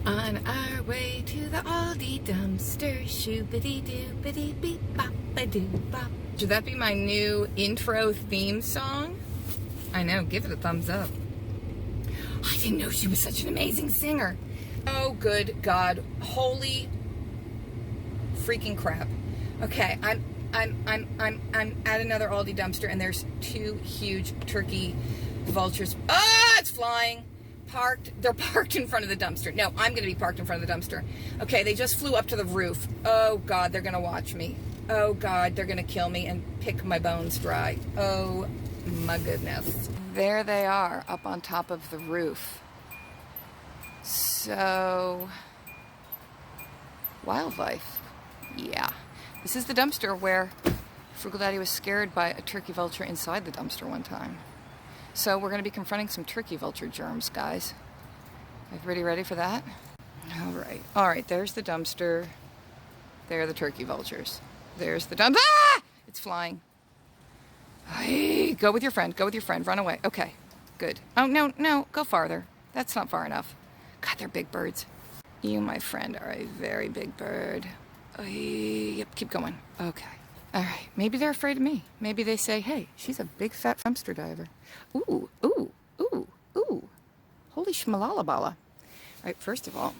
On our way to the Aldi dumpster, shoo-biddy-doo-biddy-beep-bop-a-doo-bop. Should that be my new intro theme song? I know, give it a thumbs up. I didn't know she was such an amazing singer. Oh, good God. Holy freaking crap. Okay, I'm at another Aldi dumpster, and there's two huge turkey vultures. Ah, it's flying. They're parked in front of the dumpster. No, I'm going to be parked in front of the dumpster. Okay, they just flew up to the roof. Oh, God, they're going to watch me. Oh, God, they're going to kill me and pick my bones dry. Oh, my goodness. There they are, up on top of the roof. So, wildlife. Yeah. This is the dumpster where Frugal Daddy was scared by a turkey vulture inside the dumpster one time. So we're going to be confronting some turkey vulture germs, guys. Everybody ready for that? All right, there's the dumpster. There are the turkey vultures. There's the dumpster. Ah! It's flying. Hey, go with your friend, run away. Okay, good. Oh, no, go farther. That's not far enough. God, they're big birds. You, my friend, are a very big bird. Yep, keep going. Okay. All right, maybe they're afraid of me. Maybe they say, hey, she's a big fat dumpster diver. Ooh. Holy schmalalabala. All right, first of all,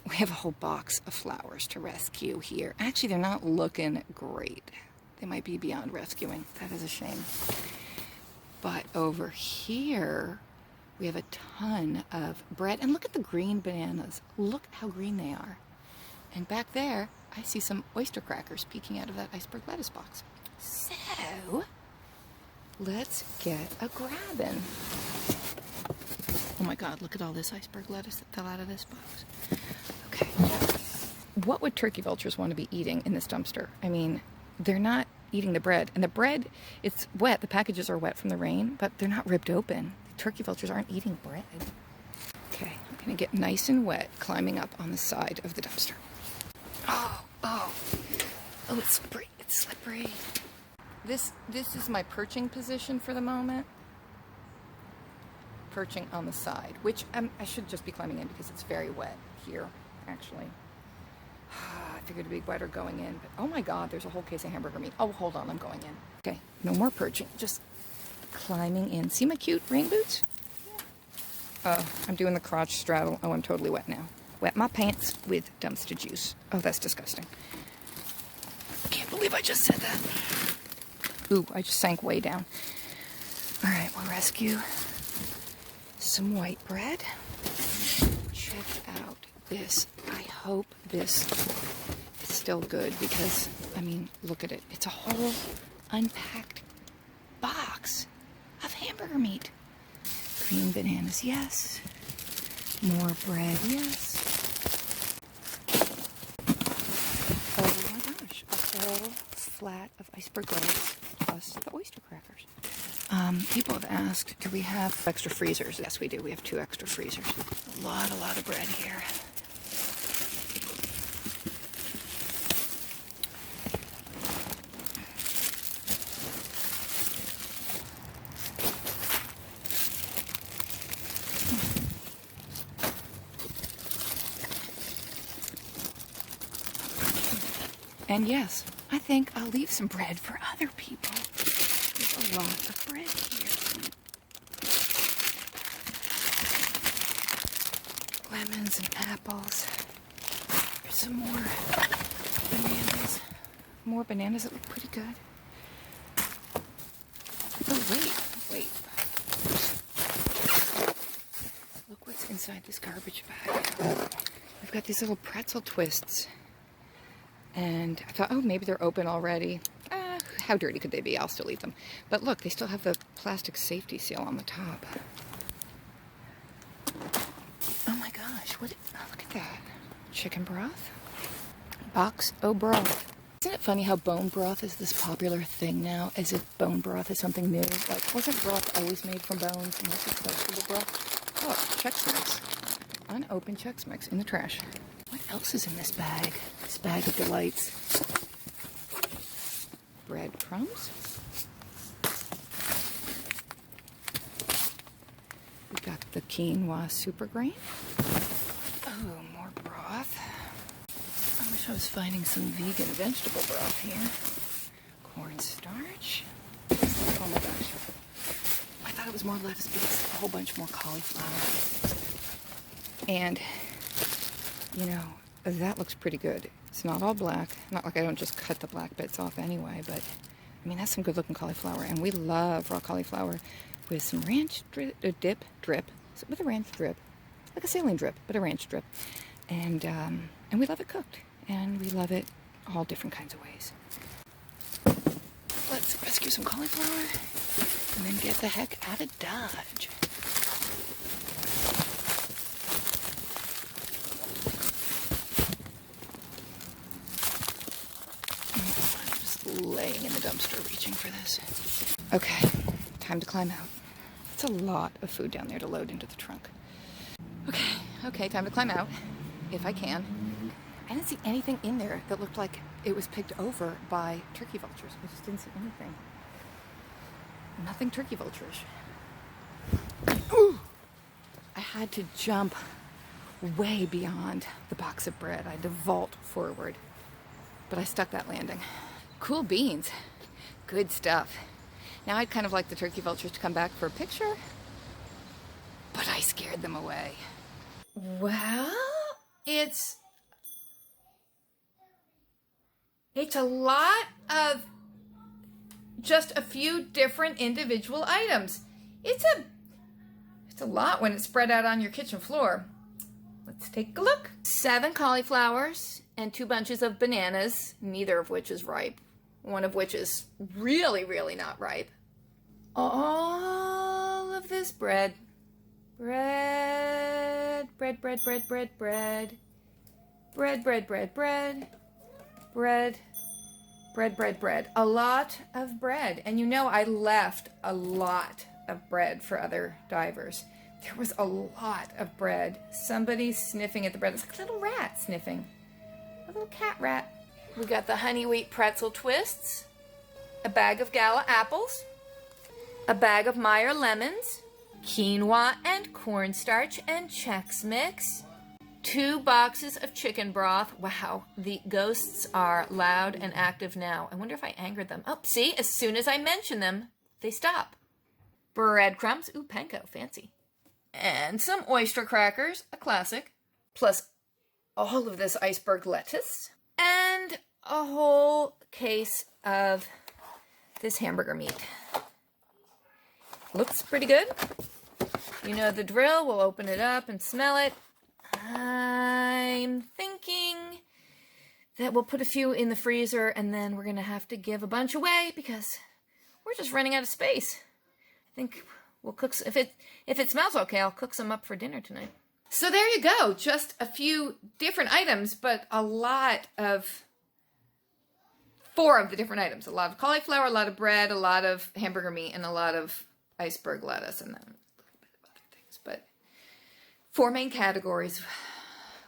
we have a whole box of flowers to rescue here. Actually, they're not looking great. They might be beyond rescuing. That is a shame. But over here, we have a ton of bread. And look at the green bananas. Look how green they are. And back there, I see some oyster crackers peeking out of that iceberg lettuce box. So, let's get a grabbin'. Oh my God, look at all this iceberg lettuce that fell out of this box. Okay. What would turkey vultures want to be eating in this dumpster? I mean, they're not eating the bread. And the bread, it's wet. The packages are wet from the rain, but they're not ripped open. The turkey vultures aren't eating bread. Okay, I'm going to get nice and wet climbing up on the side of the dumpster. Oh, it's slippery. This is my perching position for the moment. Perching on the side, which I should just be climbing in because it's very wet here, actually. I figured it'd be wetter going in, but oh my God, there's a whole case of hamburger meat. Oh, hold on, I'm going in. Okay, no more perching, just climbing in. See my cute rain boots? Oh, I'm doing the crotch straddle. Oh, I'm totally wet now. Wet my pants with dumpster juice. Oh, that's disgusting. Can't believe I just said that. Ooh, I just sank way down. All right, we'll rescue some white bread. Check out this. I hope this is still good because, I mean, look at it. It's a whole unpacked box of hamburger meat. Green bananas, yes. More bread, yes. Oh my gosh, a whole flat of iceberg lettuce plus the oyster crackers. People have asked, do we have extra freezers? Yes, we do. We have 2 extra freezers. A lot of bread here. And yes, I think I'll leave some bread for other people. There's a lot of bread here. Lemons and apples. There's some more bananas. More bananas that look pretty good. Oh, wait. Look what's inside this garbage bag. We've got these little pretzel twists. And I thought, oh, maybe they're open already. How dirty could they be? I'll still eat them. But look, they still have the plastic safety seal on the top. Oh my gosh, look at that. Chicken broth? Box o' broth. Isn't it funny how bone broth is this popular thing now, as if bone broth is something new? Like, wasn't broth always made from bones? And this is vegetable broth? Oh, Chex Mix. Unopened Chex Mix in the trash. What else is in this bag? This bag of delights. Breadcrumbs. We've got the quinoa super grain. Oh I was finding some vegan vegetable broth here. Cornstarch. Oh my gosh. I thought it was more lettuce, but it's a whole bunch more cauliflower. And, you know, that looks pretty good. It's not all black. Not like I don't just cut the black bits off anyway, but I mean, that's some good looking cauliflower. And we love raw cauliflower with some ranch drip, with a ranch drip. Like a saline drip, but a ranch drip. And we love it cooked. And we love it all different kinds of ways. Let's rescue some cauliflower and then get the heck out of Dodge. I'm just laying in the dumpster reaching for this. Okay, time to climb out. It's a lot of food down there to load into the trunk. Okay, time to climb out, if I can. I didn't see anything in there that looked like it was picked over by turkey vultures. I just didn't see anything. Nothing turkey vulturish. Ooh! I had to jump way beyond the box of bread. I had to vault forward. But I stuck that landing. Cool beans. Good stuff. Now I'd kind of like the turkey vultures to come back for a picture, but I scared them away. Well, it's a lot of just a few different individual items. It's a lot when it's spread out on your kitchen floor. Let's take a look. 7 cauliflowers and 2 bunches of bananas, neither of which is ripe. One of which is really, really not ripe. All of this bread. Bread. A lot of bread. And you know I left a lot of bread for other divers. There was a lot of bread. Somebody's sniffing at the bread. It's like a little rat sniffing. A little cat rat. We got the honey wheat pretzel twists, a bag of Gala apples, a bag of Meyer lemons, quinoa and cornstarch and Chex Mix, 2 boxes of chicken broth. Wow, the ghosts are loud and active now. I wonder if I angered them. Oh, see, as soon as I mention them, they stop. Breadcrumbs, ooh, panko, fancy. And some oyster crackers, a classic, plus all of this iceberg lettuce, and a whole case of this hamburger meat. Looks pretty good. You know the drill. We'll open it up and smell it. I'm thinking that we'll put a few in the freezer and then we're going to have to give a bunch away because we're just running out of space. I think we'll cook, if it smells okay, I'll cook some up for dinner tonight. So there you go. Just a few different items, but a lot of 4 of the different items. A lot of cauliflower, a lot of bread, a lot of hamburger meat, and a lot of iceberg lettuce, and then a little bit of other things. But 4 main categories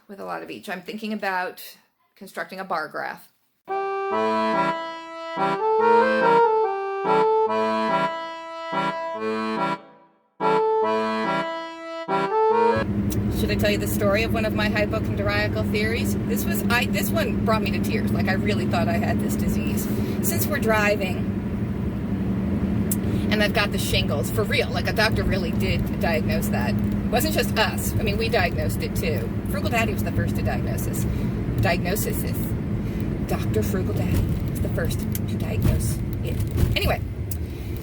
with a lot of each. I'm thinking about constructing a bar graph. Should I tell you the story of one of my hypochondriacal theories? This one brought me to tears. Like, I really thought I had this disease. Since we're driving, and I've got the shingles, for real, like a doctor really did diagnose that. It wasn't just us. I mean, we diagnosed it too. Frugal Daddy was the first to diagnose this. Dr. Frugal Daddy was the first to diagnose it. Anyway,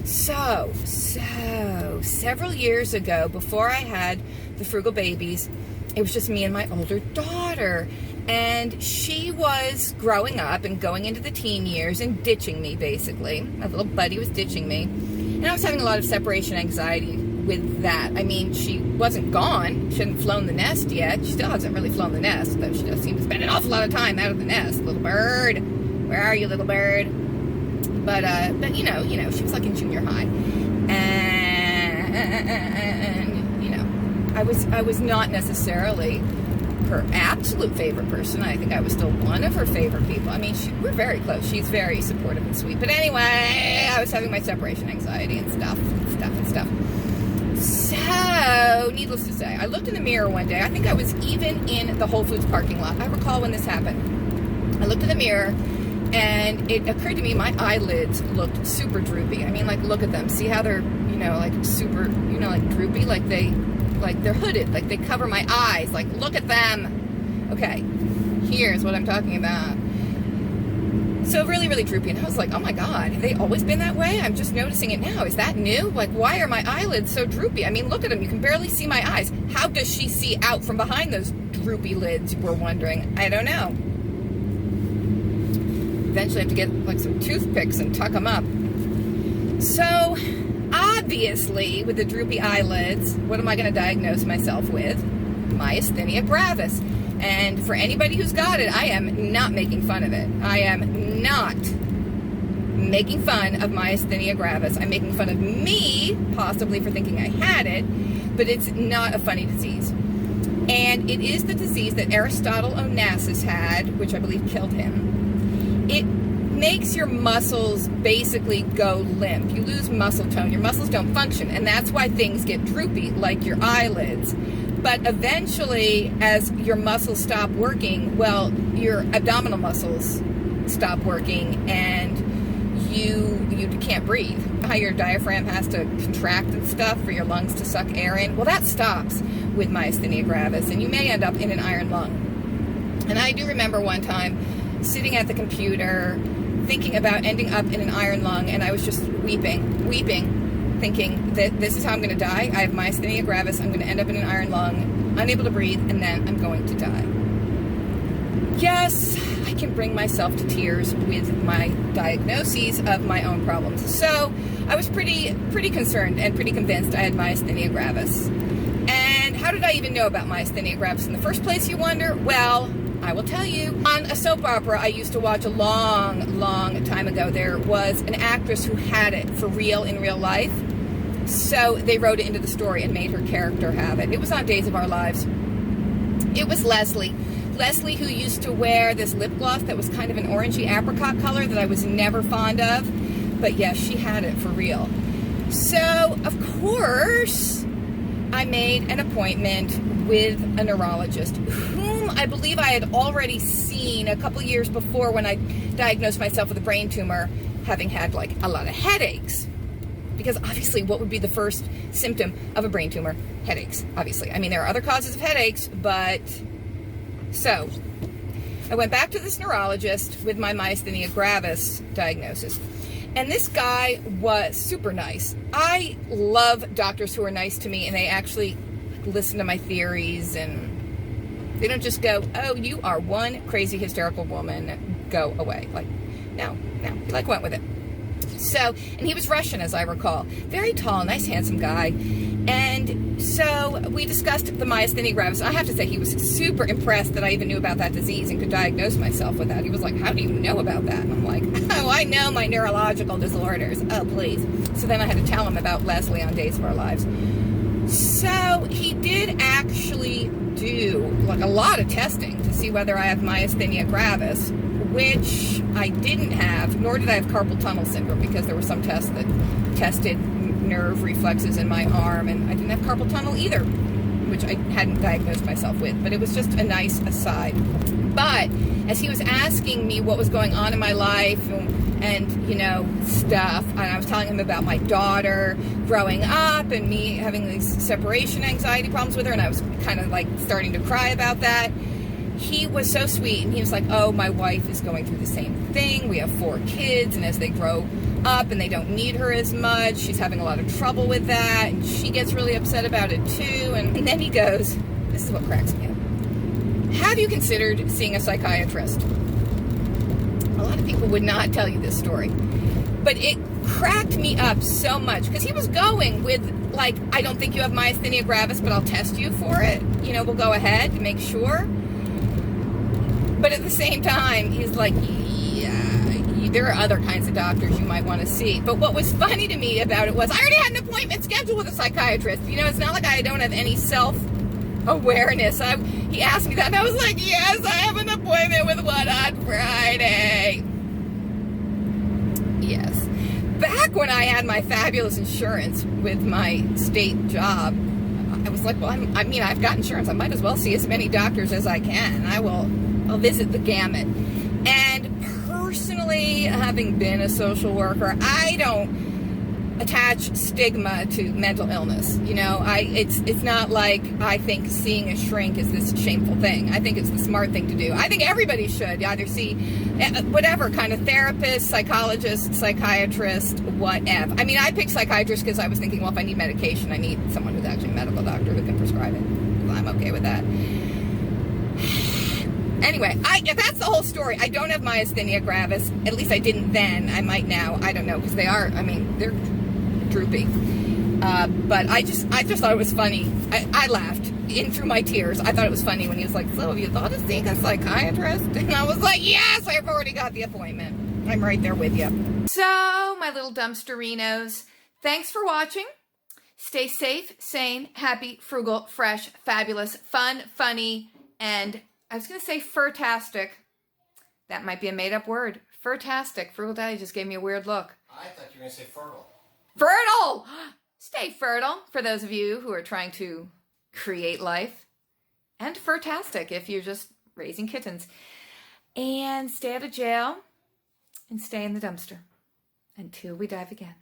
so several years ago, before I had the Frugal babies, it was just me and my older daughter, and she was growing up and going into the teen years and ditching me, basically. My little buddy was ditching me, and I was having a lot of separation anxiety with that. I mean, she wasn't gone. She hadn't flown the nest yet. She still hasn't really flown the nest, though she does seem to spend an awful lot of time out of the nest. Little bird, where are you, little bird? But you know, she was like in junior high, and you know, I was not necessarily her absolute favorite person. I think I was still one of her favorite people. I mean, we're very close. She's very supportive and sweet. But anyway, I was having my separation anxiety and stuff. So, needless to say, I looked in the mirror one day. I think I was even in the Whole Foods parking lot. I recall when this happened. I looked in the mirror, and it occurred to me my eyelids looked super droopy. I mean, like, look at them. See how they're, you know, like super, you know, like droopy, like they're hooded, like they cover my eyes. Like, look at them. Okay, here's what I'm talking about. So really, really droopy. And I was like, oh my God, have they always been that way? I'm just noticing it now. Is that new? Like, why are my eyelids so droopy? I mean, look at them. You can barely see my eyes. How does she see out from behind those droopy lids, we're wondering? I don't know. Eventually I have to get like some toothpicks and tuck them up. So obviously with the droopy eyelids, what am I going to diagnose myself with? Myasthenia gravis. And for anybody who's got it, I am not making fun of it. I am not making fun of myasthenia gravis. I'm making fun of me, possibly, for thinking I had it, but it's not a funny disease. And it is the disease that Aristotle Onassis had, which I believe killed him. It makes your muscles basically go limp. You lose muscle tone. Your muscles don't function, and that's why things get droopy, like your eyelids. But eventually, as your muscles stop working, well, your abdominal muscles stop working, and you can't breathe. How your diaphragm has to contract and stuff for your lungs to suck air in. Well, that stops with myasthenia gravis, and you may end up in an iron lung. And I do remember one time sitting at the computer thinking about ending up in an iron lung, and I was just weeping, thinking that this is how I'm going to die. I have myasthenia gravis. I'm going to end up in an iron lung, unable to breathe, and then I'm going to die. Yes, I can bring myself to tears with my diagnoses of my own problems. So I was pretty concerned and pretty convinced I had myasthenia gravis. And how did I even know about myasthenia gravis in the first place, you wonder? Well, I will tell you. On a soap opera I used to watch a long time ago, there was an actress who had it for real in real life. So they wrote it into the story and made her character have it. It was on Days of Our Lives. It was Leslie. Leslie, who used to wear this lip gloss that was kind of an orangey apricot color that I was never fond of. But yes, she had it for real. So, of course, I made an appointment with a neurologist, whom I believe I had already seen a couple years before when I diagnosed myself with a brain tumor, having had like a lot of headaches. Because obviously, what would be the first symptom of a brain tumor? Headaches, obviously. I mean, there are other causes of headaches, but... So, I went back to this neurologist with my myasthenia gravis diagnosis. And this guy was super nice. I love doctors who are nice to me and they actually listen to my theories, and they don't just go, oh, you are one crazy hysterical woman, go away. Like, no, he like went with it. So, and he was Russian, as I recall. Very tall, nice, handsome guy. And so we discussed the myasthenia gravis. I have to say, he was super impressed that I even knew about that disease and could diagnose myself with that. He was like, how do you know about that? And I'm like, oh, I know my neurological disorders. Oh, please. So then I had to tell him about Leslie on Days of Our Lives. So he did actually do like a lot of testing to see whether I have myasthenia gravis, which I didn't have, nor did I have carpal tunnel syndrome, because there were some tests that tested nerve reflexes in my arm, and I didn't have carpal tunnel either, which I hadn't diagnosed myself with, but it was just a nice aside. But as he was asking me what was going on in my life and you know, stuff, and I was telling him about my daughter growing up and me having these separation anxiety problems with her, and I was kind of like starting to cry about that. He was so sweet, and he was like, oh, my wife is going through the same thing. We have 4 kids, and as they grow up and they don't need her as much, she's having a lot of trouble with that, and she gets really upset about it too. And then he goes, this is what cracks me up. Have you considered seeing a psychiatrist? A lot of people would not tell you this story, but it cracked me up so much, because he was going with, like, I don't think you have myasthenia gravis, but I'll test you for it. You know, we'll go ahead and make sure. But at the same time, he's like, yeah, there are other kinds of doctors you might want to see. But what was funny to me about it was I already had an appointment scheduled with a psychiatrist. You know, it's not like I don't have any self-awareness. He asked me that, and I was like, yes, I have an appointment with one on Friday. Yes. Back when I had my fabulous insurance with my state job, I was like, well, I've got insurance. I might as well see as many doctors as I can. I'll visit the gamut. And personally, having been a social worker, I don't attach stigma to mental illness. You know, it's not like I think seeing a shrink is this shameful thing. I think it's the smart thing to do. I think everybody should either see whatever kind of therapist, psychologist, psychiatrist, whatever. I mean, I picked psychiatrist because I was thinking, well, if I need medication, I need someone who's actually a medical doctor who can prescribe it. I'm okay with that. Anyway, that's the whole story. I don't have myasthenia gravis. At least I didn't then. I might now. I don't know, because they are, I mean, they're droopy. But I just thought it was funny. I laughed in through my tears. I thought it was funny when he was like, so have you thought of seeing a psychiatrist? And I was like, yes, I've already got the appointment. I'm right there with you. So, my little dumpsterinos, thanks for watching. Stay safe, sane, happy, frugal, fresh, fabulous, fun, funny, and I was going to say furtastic. That might be a made-up word. Furtastic. Frugal Daddy just gave me a weird look. I thought you were going to say fertile. Fertile! Stay fertile, for those of you who are trying to create life. And furtastic, if you're just raising kittens. And stay out of jail. And stay in the dumpster. Until we dive again.